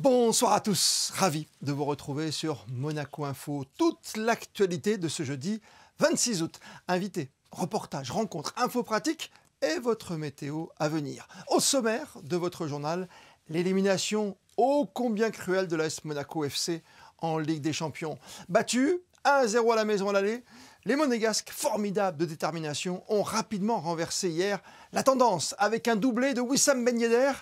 Bonsoir à tous, ravi de vous retrouver sur Monaco Info. Toute l'actualité de ce jeudi 26 août. Invités, reportages, rencontres, infos pratiques et votre météo à venir. Au sommaire de votre journal, l'élimination ô combien cruelle de l'AS Monaco FC en Ligue des Champions. Battu 1-0 à la maison à l'aller, les Monégasques, formidables de détermination, ont rapidement renversé hier la tendance avec un doublé de Wissam Ben Yedder.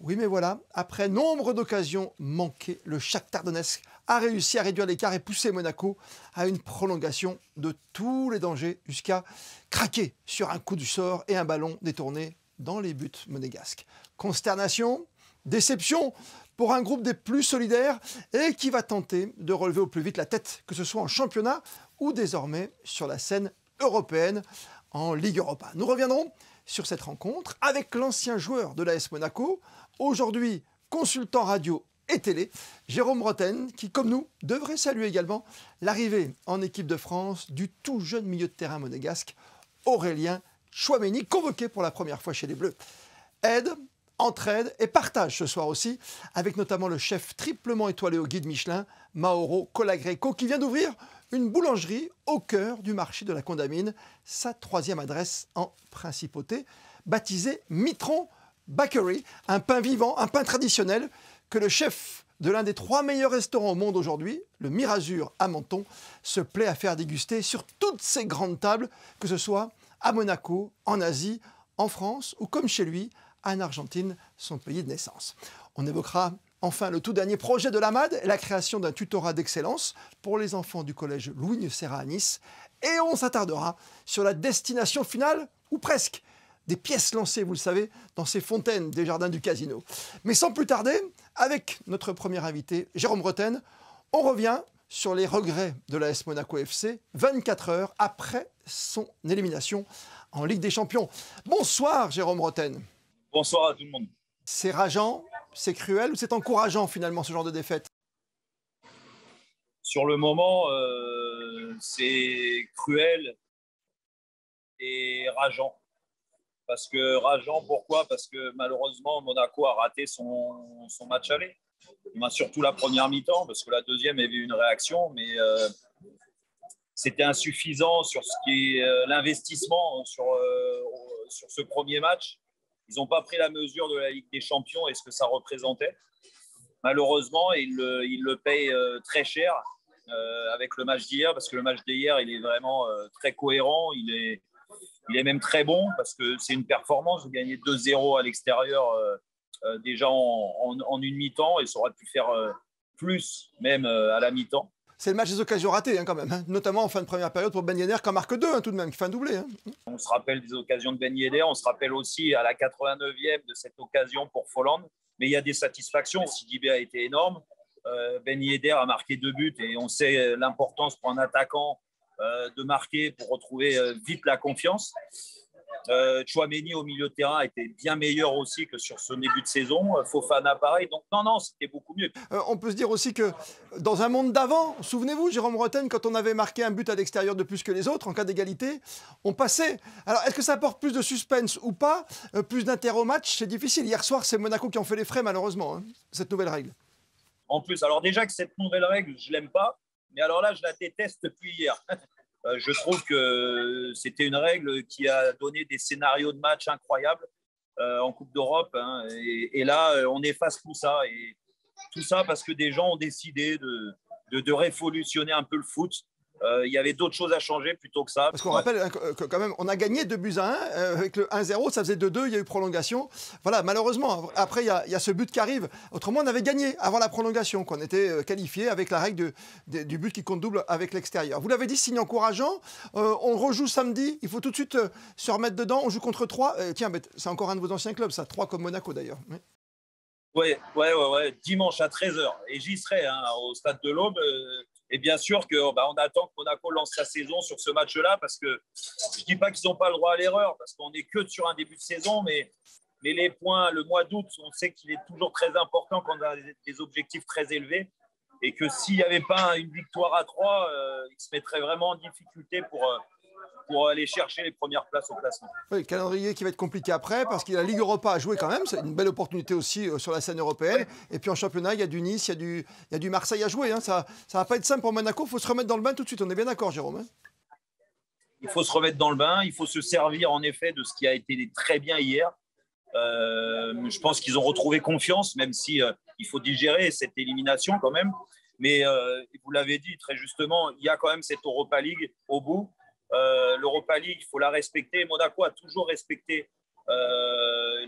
Oui, mais voilà, après nombre d'occasions manquées, le Shakhtar Donetsk a réussi à réduire l'écart et pousser Monaco à une prolongation de tous les dangers jusqu'à craquer sur un coup du sort et un ballon détourné dans les buts monégasques. Consternation, déception pour un groupe des plus solidaires et qui va tenter de relever au plus vite la tête, que ce soit en championnat ou désormais sur la scène européenne en Ligue Europa. Nous reviendrons sur cette rencontre avec l'ancien joueur de l'AS Monaco, aujourd'hui consultant radio et télé, Jérôme Rotten, qui, comme nous, devrait saluer également l'arrivée en équipe de France du tout jeune milieu de terrain monégasque, Aurélien Tchouaméni, convoqué pour la première fois chez les Bleus. Aide, entraide et partage ce soir aussi, avec notamment le chef triplement étoilé au guide Michelin, Mauro Colagreco, qui vient d'ouvrir une boulangerie au cœur du marché de la Condamine, sa troisième adresse en principauté, baptisée Mitron Bakery, un pain vivant, un pain traditionnel que le chef de l'un des 3 meilleurs restaurants au monde aujourd'hui, le Mirazur à Menton, se plaît à faire déguster sur toutes ces grandes tables, que ce soit à Monaco, en Asie, en France ou comme chez lui, en Argentine, son pays de naissance. On évoquera enfin le tout dernier projet de l'AMAD, la création d'un tutorat d'excellence pour les enfants du collège Louis Serra à Nice. Et on s'attardera sur la destination finale, ou presque, des pièces lancées, vous le savez, dans ces fontaines des jardins du casino. Mais sans plus tarder, avec notre premier invité, Jérôme Rotten, on revient sur les regrets de l'AS Monaco FC 24 heures après son élimination en Ligue des Champions. Bonsoir Jérôme Rotten. Bonsoir à tout le monde. C'est rageant, c'est cruel ou c'est encourageant finalement ce genre de défaite? Sur le moment, c'est cruel et rageant. Parce que rageant, pourquoi? Parce que malheureusement, Monaco a raté son match aller. Surtout la première mi-temps, parce que la deuxième avait eu une réaction, mais c'était insuffisant sur ce qui est l'investissement sur ce premier match. Ils n'ont pas pris la mesure de la Ligue des Champions et ce que ça représentait. Malheureusement, ils le payent très cher avec le match d'hier, parce que le match d'hier, il est vraiment très cohérent. Il est même très bon, parce que c'est une performance de gagner 2-0 à l'extérieur déjà en une mi-temps, et ça aurait pu faire plus même à la mi-temps. C'est le match des occasions ratées quand même, hein, notamment en fin de première période pour Ben Yedder qui en marque 2 tout de même, qui fait un doublé. On se rappelle des occasions de Ben Yedder, on se rappelle aussi à la 89e de cette occasion pour Folland, mais il y a des satisfactions. Sidibé a été énorme, Ben Yedder a marqué 2 buts et on sait l'importance pour un attaquant de marquer pour retrouver vite la confiance. Tchouaméni au milieu de terrain a été bien meilleur aussi que sur ce début de saison. Fofana pareil, donc non, c'était beaucoup mieux. On peut se dire aussi que dans un monde d'avant, souvenez-vous, Jérôme Rotten, quand on avait marqué un but à l'extérieur de plus que les autres, en cas d'égalité, on passait. Alors, est-ce que ça apporte plus de suspense ou pas, plus d'intérêt au match? C'est difficile. Hier soir, c'est Monaco qui en fait les frais, malheureusement, hein, cette nouvelle règle. En plus, alors déjà que cette nouvelle règle, je ne l'aime pas, mais alors là, je la déteste depuis hier. Je trouve que c'était une règle qui a donné des scénarios de match incroyables en Coupe d'Europe. Hein, et là, on efface tout ça. Et tout ça parce que des gens ont décidé de révolutionner un peu le foot. Il y avait d'autres choses à changer plutôt que ça. Parce qu'on rappelle que quand même, on a gagné 2-1 avec le 1-0, ça faisait 2-2, il y a eu prolongation. Voilà, malheureusement, après, il y a ce but qui arrive. Autrement, on avait gagné avant la prolongation, qu'on était qualifié avec la règle du but qui compte double avec l'extérieur. Vous l'avez dit, signe encourageant. On rejoue samedi, il faut tout de suite se remettre dedans. On joue contre 3. Tiens, c'est encore un de vos anciens clubs, ça, 3 comme Monaco d'ailleurs. Ouais. Dimanche à 13h. Et j'y serai au stade de l'Aube. Et bien sûr qu'on attend que Monaco lance sa saison sur ce match-là, parce que je ne dis pas qu'ils n'ont pas le droit à l'erreur, parce qu'on n'est que sur un début de saison, mais les points, le mois d'août, on sait qu'il est toujours très important quand on a des objectifs très élevés, et que s'il n'y avait pas une victoire à 3, ils se mettraient vraiment en difficulté pour aller chercher les premières places au classement. Oui, calendrier qui va être compliqué après parce qu'il y a la Ligue Europa à jouer quand même. C'est une belle opportunité aussi sur la scène européenne. Oui. Et puis en championnat, il y a du Nice, il y a du Marseille à jouer. Hein. Ça va pas être simple pour Monaco. Il faut se remettre dans le bain tout de suite. On est bien d'accord, Jérôme, hein? Il faut se remettre dans le bain. Il faut se servir en effet de ce qui a été très bien hier. Je pense qu'ils ont retrouvé confiance, même si il faut digérer cette élimination quand même. Mais vous l'avez dit très justement, il y a quand même cette Europa League au bout. L'Europa League, il faut la respecter. Monaco a toujours respecté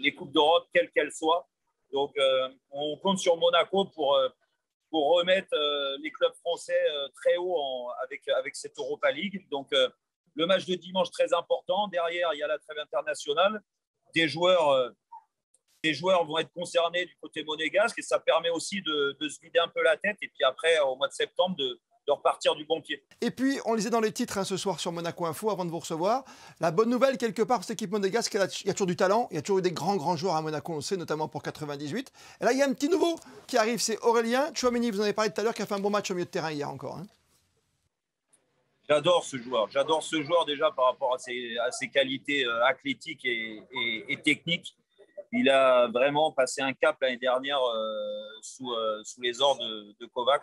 les Coupes d'Europe, quelles qu'elles soient. Donc, on compte sur Monaco pour remettre les clubs français très haut avec cette Europa League. Donc, le match de dimanche, très important. Derrière, il y a la trêve internationale. Des joueurs vont être concernés du côté monégasque et ça permet aussi de se vider un peu la tête. Et puis après, au mois de septembre, de repartir du bon pied. Et puis, on lisait dans les titres ce soir sur Monaco Info avant de vous recevoir. La bonne nouvelle, quelque part, pour cette équipe monégasque, il y a toujours du talent. Il y a toujours eu des grands joueurs à Monaco, on le sait, notamment pour 98. Et là, il y a un petit nouveau qui arrive, c'est Aurélien Tchouaméni. Vous en avez parlé tout à l'heure, qui a fait un bon match au milieu de terrain hier encore. Hein. J'adore ce joueur. J'adore ce joueur déjà par rapport à ses qualités athlétiques et techniques. Il a vraiment passé un cap l'année dernière sous les ordres de Kovac.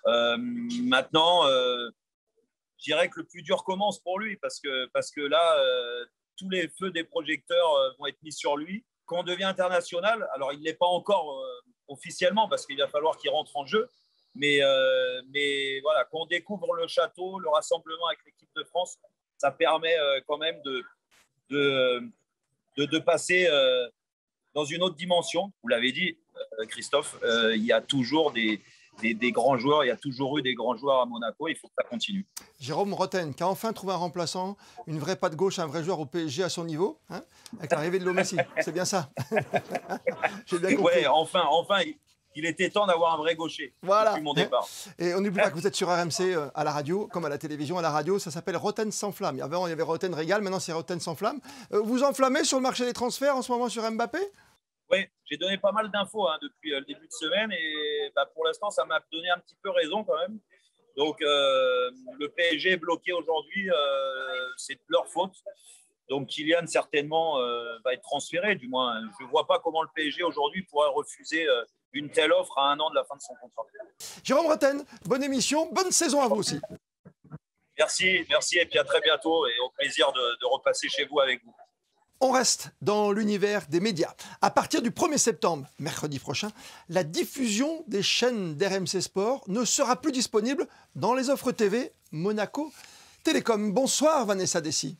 Maintenant, je dirais que le plus dur commence pour lui parce que là, tous les feux des projecteurs vont être mis sur lui. Quand on devient international, alors il ne l'est pas encore officiellement parce qu'il va falloir qu'il rentre en jeu, mais voilà, quand on découvre le château, le rassemblement avec l'équipe de France, ça permet quand même de passer dans une autre dimension. Vous l'avez dit, Christophe, il y a toujours des grands joueurs, il y a toujours eu des grands joueurs à Monaco, il faut que ça continue. Jérôme Rotten, qui a enfin trouvé un remplaçant, une vraie patte gauche, un vrai joueur au PSG à son niveau, hein, avec l'arrivée de Léo Messi, c'est bien ça. J'ai bien compris. Ouais, enfin, il était temps d'avoir un vrai gaucher depuis mon départ. Et on n'oublie pas que vous êtes sur RMC à la radio, comme à la télévision, à la radio, ça s'appelle Rotten sans flamme. Avant, il y avait Rotten Régal, maintenant c'est Rotten sans flamme. Vous enflammez sur le marché des transferts en ce moment sur Mbappé? Oui, j'ai donné pas mal d'infos depuis le début de semaine et pour l'instant, ça m'a donné un petit peu raison quand même. Donc, le PSG est bloqué aujourd'hui, c'est de leur faute. Donc, Kylian, certainement, va être transféré. Du moins, je ne vois pas comment le PSG aujourd'hui pourrait refuser une telle offre à 1 an de la fin de son contrat. Jérôme Rotten, bonne émission, bonne saison à vous aussi. Merci, et puis à très bientôt et au plaisir de repasser chez vous avec vous. On reste dans l'univers des médias. À partir du 1er septembre, mercredi prochain, la diffusion des chaînes d'RMC Sport ne sera plus disponible dans les offres TV Monaco Télécom. Bonsoir Vanessa Dessy.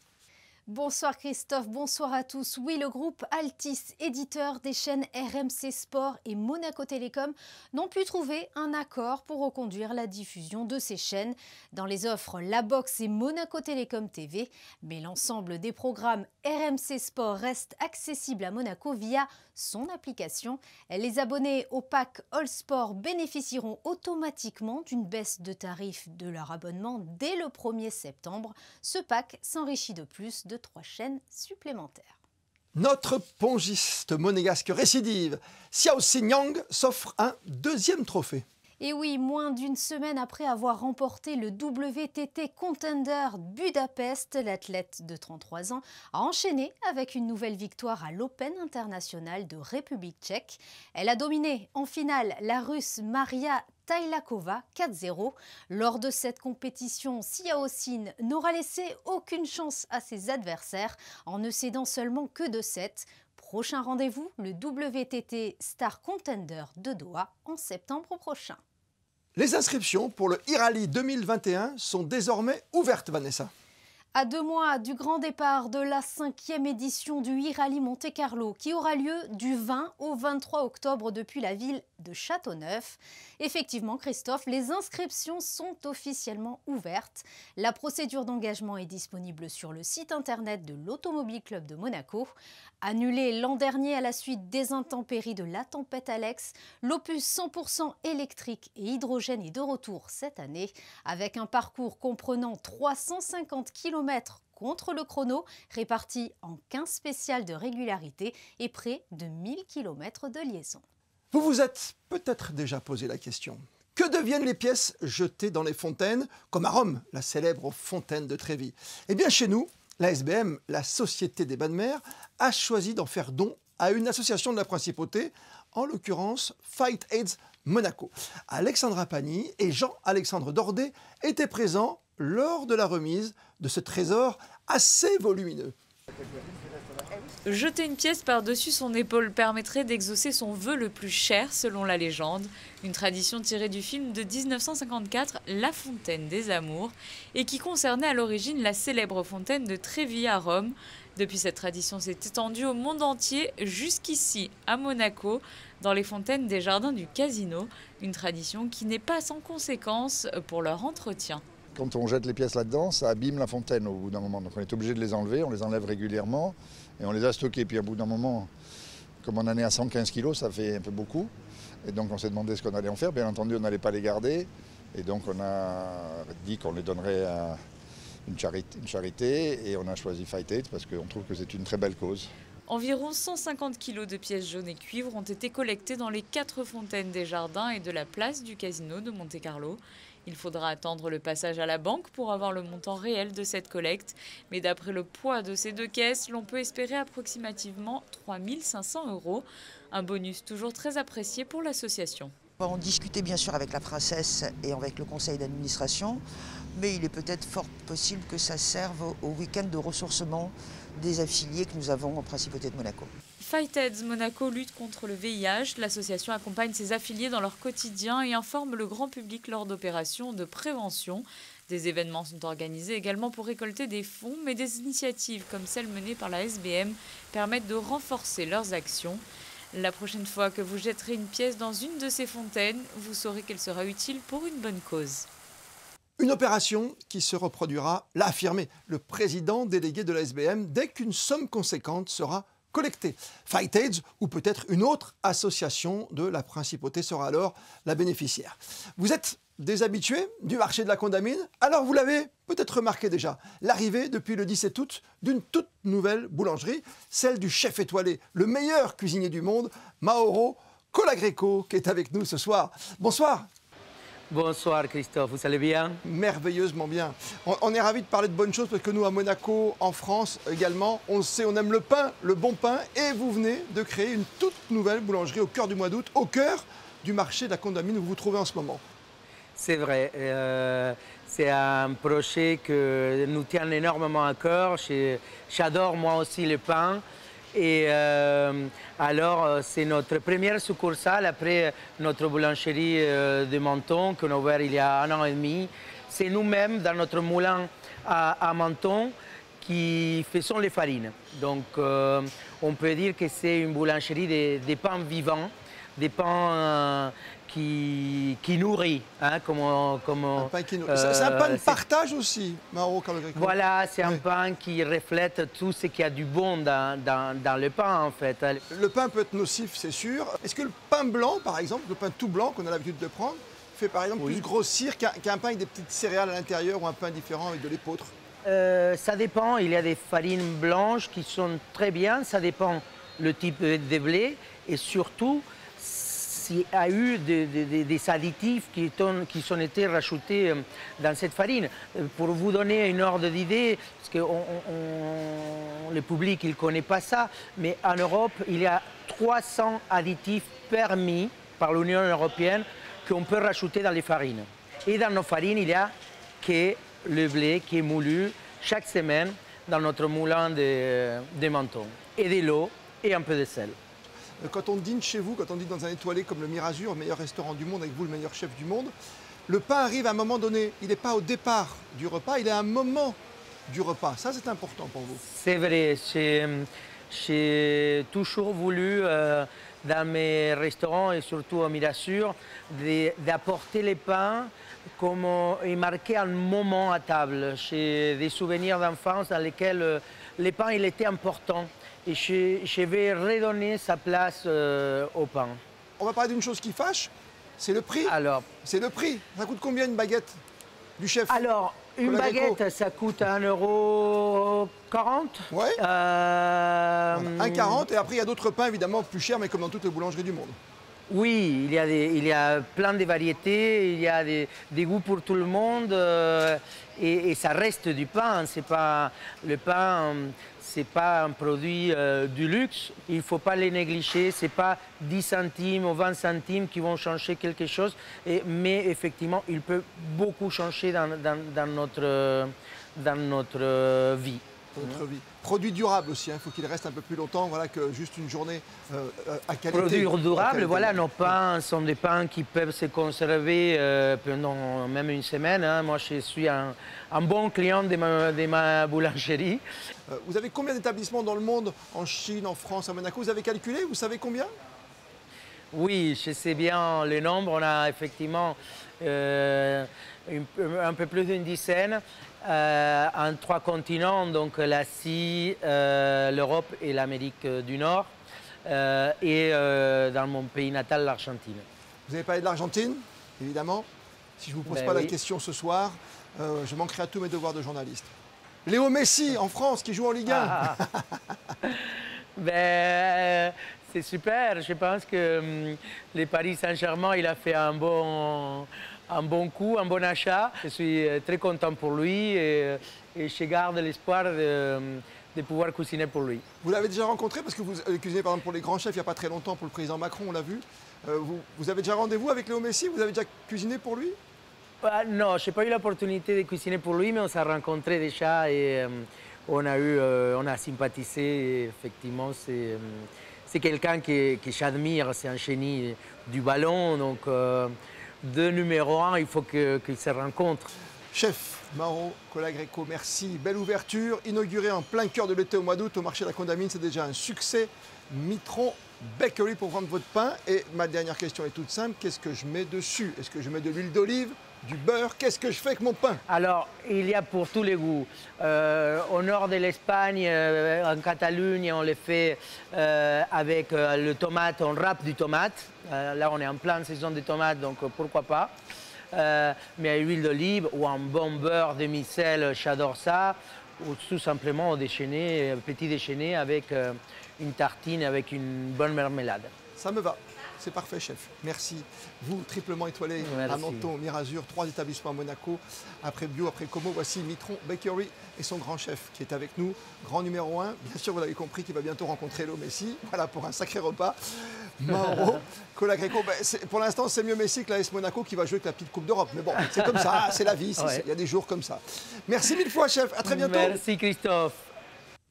Bonsoir Christophe, bonsoir à tous. Oui, le groupe Altis, éditeur des chaînes RMC Sport et Monaco Télécom, n'ont pu trouver un accord pour reconduire la diffusion de ces chaînes dans les offres La Box et Monaco Télécom TV. Mais l'ensemble des programmes RMC Sport reste accessible à Monaco via son application. Les abonnés au pack All Sport bénéficieront automatiquement d'une baisse de tarif de leur abonnement dès le 1er septembre. Ce pack s'enrichit de plus de 3 chaînes supplémentaires. Notre pongiste monégasque récidive, Xiao Xingyang, s'offre un 2e trophée. Et oui, moins d'une semaine après avoir remporté le WTT Contender Budapest, l'athlète de 33 ans a enchaîné avec une nouvelle victoire à l'Open international de République tchèque. Elle a dominé en finale la Russe Maria Taylakova 4-0. Lors de cette compétition, Xiao Xin n'aura laissé aucune chance à ses adversaires en ne cédant seulement que 2-7. Prochain rendez-vous, le WTT Star Contender de Doha en septembre prochain. Les inscriptions pour le e-Rally 2021 sont désormais ouvertes, Vanessa. À 2 mois du grand départ de la 5e édition du e-Rally Monte-Carlo qui aura lieu du 20 au 23 octobre depuis la ville de Châteauneuf. Effectivement, Christophe, les inscriptions sont officiellement ouvertes. La procédure d'engagement est disponible sur le site internet de l'Automobile Club de Monaco. Annulé l'an dernier à la suite des intempéries de la tempête Alex, l'opus 100% électrique et hydrogène est de retour cette année avec un parcours comprenant 350 km contre le chrono, réparti en 15 spéciales de régularité et près de 1000 km de liaison. Vous vous êtes peut-être déjà posé la question. Que deviennent les pièces jetées dans les fontaines, comme à Rome, la célèbre fontaine de Trévi? Eh bien chez nous, la SBM, la Société des Bains de Mer, a choisi d'en faire don à une association de la Principauté, en l'occurrence Fight AIDS Monaco. Alexandra Pagny et Jean-Alexandre Dordet étaient présents lors de la remise de ce trésor assez volumineux. Jeter une pièce par-dessus son épaule permettrait d'exaucer son vœu le plus cher, selon la légende. Une tradition tirée du film de 1954, La Fontaine des Amours, et qui concernait à l'origine la célèbre fontaine de Trévi à Rome. Depuis, cette tradition s'est étendue au monde entier, jusqu'ici, à Monaco, dans les fontaines des jardins du Casino. Une tradition qui n'est pas sans conséquences pour leur entretien. Quand on jette les pièces là-dedans, ça abîme la fontaine au bout d'un moment. Donc on est obligé de les enlever, on les enlève régulièrement et on les a stockés. Puis au bout d'un moment, comme on en est à 115 kilos, ça fait un peu beaucoup. Et donc on s'est demandé ce qu'on allait en faire. Bien entendu, on n'allait pas les garder. Et donc on a dit qu'on les donnerait à une charité. Et on a choisi Fight AIDS parce qu'on trouve que c'est une très belle cause. Environ 150 kilos de pièces jaunes et cuivre ont été collectés dans les 4 fontaines des jardins et de la place du Casino de Monte-Carlo. Il faudra attendre le passage à la banque pour avoir le montant réel de cette collecte. Mais d'après le poids de ces 2 caisses, l'on peut espérer approximativement 3 500 €. Un bonus toujours très apprécié pour l'association. On discutait bien sûr avec la princesse et avec le conseil d'administration, mais il est peut-être fort possible que ça serve au week-end de ressourcement des affiliés que nous avons en Principauté de Monaco. Fight AIDS Monaco lutte contre le VIH. L'association accompagne ses affiliés dans leur quotidien et informe le grand public lors d'opérations de prévention. Des événements sont organisés également pour récolter des fonds, mais des initiatives comme celle menée par la SBM permettent de renforcer leurs actions. La prochaine fois que vous jetterez une pièce dans une de ces fontaines, vous saurez qu'elle sera utile pour une bonne cause. Une opération qui se reproduira, l'a affirmé le président délégué de la SBM, dès qu'une somme conséquente sera collectée. Fight AIDS ou peut-être une autre association de la Principauté sera alors la bénéficiaire. Vous êtes des habitués du marché de la Condamine? Alors vous l'avez peut-être remarqué déjà, l'arrivée depuis le 17 août d'une toute nouvelle boulangerie, celle du chef étoilé, le meilleur cuisinier du monde, Mauro Colagreco, qui est avec nous ce soir. Bonsoir. Bonsoir Christophe, vous allez bien? Merveilleusement bien. On est ravis de parler de bonnes choses parce que nous, à Monaco, en France également, on sait, on aime le pain, le bon pain. Et vous venez de créer une toute nouvelle boulangerie au cœur du mois d'août, au cœur du marché de la Condamine où vous vous trouvez en ce moment. C'est vrai, c'est un projet que nous tient énormément à cœur. J'adore moi aussi le pain. Et alors, c'est notre première succursale après notre boulangerie de Menton qu'on a ouvert il y a 1 an et demi. C'est nous-mêmes, dans notre moulin à Menton, qui faisons les farines. Donc, on peut dire que c'est une boulangerie des pains vivants, des pains qui nourrit, hein, un pain qui nourrit. C'est un pain de partage aussi, Mauro Colagreco. Voilà, c'est un pain qui reflète tout ce qu'il y a du bon dans le pain, en fait. Le pain peut être nocif, c'est sûr. Est-ce que le pain blanc, par exemple, le pain tout blanc qu'on a l'habitude de prendre, fait par exemple plus grossir qu'un pain avec des petites céréales à l'intérieur ou un pain différent avec de l'épeautre? Ça dépend, il y a des farines blanches qui sont très bien, ça dépend le type de blé et surtout s'il y a eu des additifs qui ont été rajoutés dans cette farine. Pour vous donner une ordre d'idée, parce que le public ne connaît pas ça, mais en Europe, il y a 300 additifs permis par l'Union européenne qu'on peut rajouter dans les farines. Et dans nos farines, il n'y a que le blé qui est moulu chaque semaine dans notre moulin de Menton. Et de l'eau et un peu de sel. Quand on dîne chez vous, quand on dîne dans un étoilé comme le Mirazur, le meilleur restaurant du monde, avec vous le meilleur chef du monde, le pain arrive à un moment donné. Il n'est pas au départ du repas, il est à un moment du repas. Ça, c'est important pour vous. C'est vrai. J'ai toujours voulu, dans mes restaurants et surtout au Mirazur, d'apporter les pains comme et marquer un moment à table. J'ai des souvenirs d'enfance dans lesquels le pain il était important. Et je vais redonner sa place au pain. On va parler d'une chose qui fâche, c'est le prix. Alors, c'est le prix. Ça coûte combien une baguette du chef? Alors, une baguette, ça coûte 1,40 €. Ouais. Voilà, 1,40 € et après il y a d'autres pains évidemment plus chers, mais comme dans toutes les boulangeries du monde. Oui, il y a plein de variétés, il y a des goûts pour tout le monde et ça reste du pain. Le pain, c'est pas un produit du luxe. Il ne faut pas les négliger. C'est pas 10 centimes ou 20 centimes qui vont changer quelque chose. Mais effectivement, il peut beaucoup changer dans notre vie. Notre vie. Produit durable aussi, il faut qu'il reste un peu plus longtemps que juste une journée à qualité. Produit durable, voilà, nos pains sont des pains qui peuvent se conserver pendant même une semaine. Moi, je suis un bon client de ma boulangerie. Vous avez combien d'établissements dans le monde, en Chine, en France, à Monaco? Vous avez calculé? Vous savez combien? Oui, je sais bien le nombre. On a effectivement un peu plus d'une dizaine. En 3 continents, donc l'Asie, l'Europe et l'Amérique du Nord, et dans mon pays natal, l'Argentine. Vous avez parlé de l'Argentine, évidemment. Si je ne vous pose pas la question ce soir, je manquerai à tous mes devoirs de journaliste. Léo Messi, en France, qui joue en Ligue 1. C'est super. Je pense que le Paris Saint-Germain, il a fait un bon coup, un bon achat. Je suis très content pour lui et je garde l'espoir de pouvoir cuisiner pour lui. Vous l'avez déjà rencontré parce que vous cuisinez par exemple pour les grands chefs il n'y a pas très longtemps, pour le président Macron, on l'a vu. Vous avez déjà rendez-vous avec Léo Messi? Vous avez déjà cuisiné pour lui? Non, je n'ai pas eu l'opportunité de cuisiner pour lui, mais on s'est rencontrés déjà et on a sympathisé. Et effectivement, c'est quelqu'un que j'admire, c'est un génie du ballon. Donc, de numéro 1, il faut qu'ils se rencontrent. Chef Mauro Colagreco, merci. Belle ouverture, inaugurée en plein cœur de l'été au mois d'août au marché de la Condamine. C'est déjà un succès. Mitron Bakery pour vendre votre pain. Et ma dernière question est toute simple. Qu'est-ce que je mets dessus? Est-ce que je mets de l'huile d'olive, du beurre? Qu'est-ce que je fais avec mon pain? Alors, il y a pour tous les goûts. Au nord de l'Espagne, en Catalogne, on le fait avec le tomate, on râpe du tomate. Là, on est en pleine saison de tomates, donc pourquoi pas. Mais à l'huile d'olive ou un bon beurre demi-sel, j'adore ça. Ou tout simplement au déjeuner, petit déjeuner avec une tartine, avec une bonne marmelade. Ça me va. C'est parfait, chef. Merci. Vous, triplement étoilé à Menton, Mirazur, 3 établissements à Monaco. Après Bio, après Como, voici Mitron Bakery et son grand chef qui est avec nous. Grand numéro 1. Bien sûr, vous l'avez compris, qui va bientôt rencontrer Léo Messi. Voilà, pour un sacré repas. Mauro Colagreco. Pour l'instant, c'est mieux Messi que l'AS Monaco qui va jouer avec la petite Coupe d'Europe. Mais bon, c'est comme ça, c'est la vie. Il y a des jours comme ça. Merci mille fois, chef. À très bientôt. Merci, Christophe.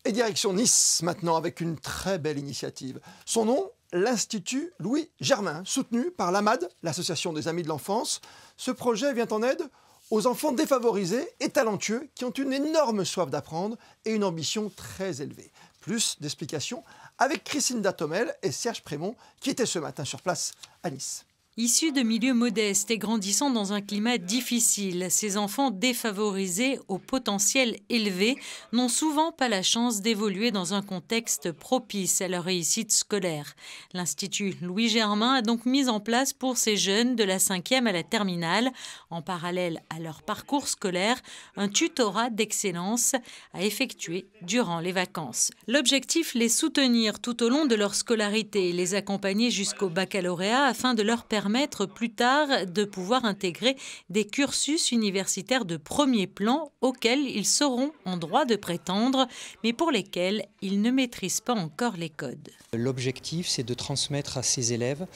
Et direction Nice, maintenant, avec une très belle initiative. Son nom, l'Institut Louis Germain, soutenu par l'AMAD, l'Association des Amis de l'Enfance. Ce projet vient en aide aux enfants défavorisés et talentueux qui ont une énorme soif d'apprendre et une ambition très élevée. Plus d'explications avec Christine Datomel et Serge Prémont qui étaient ce matin sur place à Nice. Issus de milieux modestes et grandissant dans un climat difficile, ces enfants défavorisés au potentiel élevé n'ont souvent pas la chance d'évoluer dans un contexte propice à leur réussite scolaire. L'Institut Louis Germain a donc mis en place pour ces jeunes de la 5e à la terminale, en parallèle à leur parcours scolaire, un tutorat d'excellence à effectuer durant les vacances. L'objectif, les soutenir tout au long de leur scolarité et les accompagner jusqu'au baccalauréat afin de leur permettre plus tard de pouvoir intégrer des cursus universitaires de premier plan auxquels ils seront en droit de prétendre, mais pour lesquels ils ne maîtrisent pas encore les codes. L'objectif, c'est de transmettre à ces élèves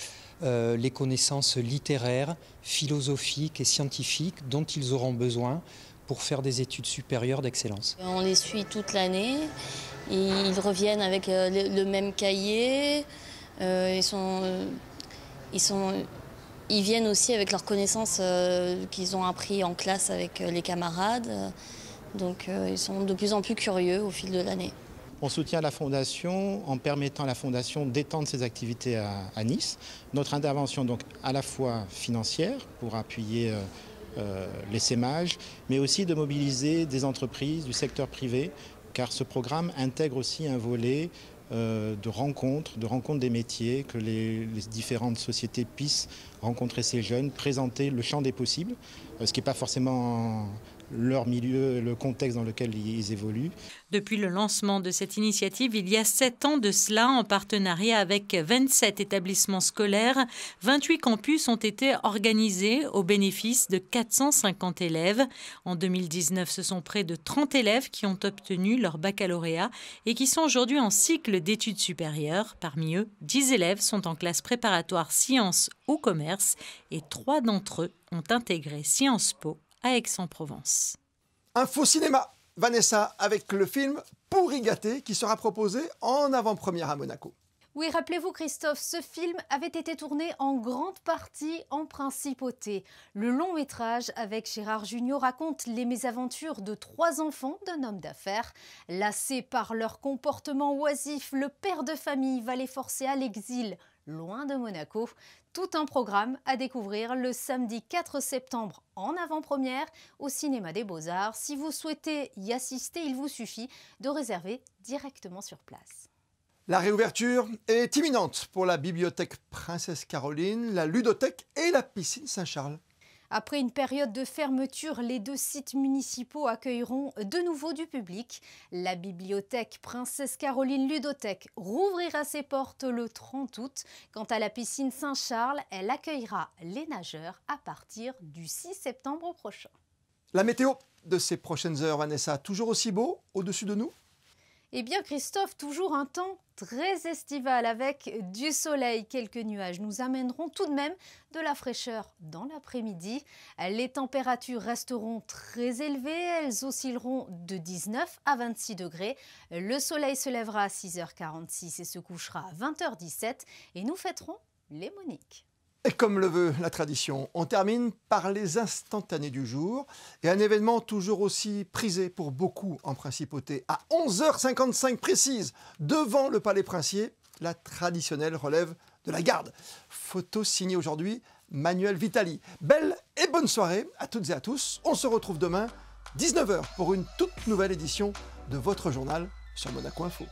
les connaissances littéraires, philosophiques et scientifiques dont ils auront besoin pour faire des études supérieures d'excellence. On les suit toute l'année, ils reviennent avec le même cahier, ils viennent aussi avec leurs connaissances qu'ils ont appris en classe avec les camarades. Donc ils sont de plus en plus curieux au fil de l'année. On soutient la Fondation en permettant à la Fondation d'étendre ses activités à Nice. Notre intervention donc à la fois financière pour appuyer l'essaimage, mais aussi de mobiliser des entreprises du secteur privé, car ce programme intègre aussi un volet de rencontres des métiers, que les différentes sociétés puissent rencontrer ces jeunes, présenter le champ des possibles, ce qui n'est pas forcément leur milieu, le contexte dans lequel ils évoluent. Depuis le lancement de cette initiative, il y a 7 ans de cela, en partenariat avec 27 établissements scolaires, 28 campus ont été organisés au bénéfice de 450 élèves. En 2019, ce sont près de 30 élèves qui ont obtenu leur baccalauréat et qui sont aujourd'hui en cycle d'études supérieures. Parmi eux, 10 élèves sont en classe préparatoire sciences ou commerce et 3 d'entre eux ont intégré Sciences Po à Aix-en-Provence. Info cinéma, Vanessa, avec le film Pourri gâté qui sera proposé en avant-première à Monaco. Oui, rappelez-vous Christophe, ce film avait été tourné en grande partie en principauté. Le long métrage avec Gérard Jugnot raconte les mésaventures de 3 enfants d'un homme d'affaires. Lassés par leur comportement oisif, le père de famille va les forcer à l'exil, loin de Monaco. Tout un programme à découvrir le samedi 4 septembre en avant-première au Cinéma des Beaux-Arts. Si vous souhaitez y assister, il vous suffit de réserver directement sur place. La réouverture est imminente pour la bibliothèque Princesse Caroline, la ludothèque et la piscine Saint-Charles. Après une période de fermeture, les 2 sites municipaux accueilleront de nouveau du public. La bibliothèque Princesse Caroline Ludothèque rouvrira ses portes le 30 août. Quant à la piscine Saint-Charles, elle accueillera les nageurs à partir du 6 septembre prochain. La météo de ces prochaines heures, Vanessa, toujours aussi beau au-dessus de nous? Eh bien Christophe, toujours un temps très estival avec du soleil. Quelques nuages nous amèneront tout de même de la fraîcheur dans l'après-midi. Les températures resteront très élevées, elles oscilleront de 19 à 26 degrés. Le soleil se lèvera à 6h46 et se couchera à 20h17 et nous fêterons les Moniques. Et comme le veut la tradition, on termine par les instantanés du jour et un événement toujours aussi prisé pour beaucoup en principauté. À 11h55 précise, devant le palais princier, la traditionnelle relève de la garde. Photo signée aujourd'hui Manuel Vitali. Belle et bonne soirée à toutes et à tous. On se retrouve demain, 19h, pour une toute nouvelle édition de votre journal sur Monaco Info.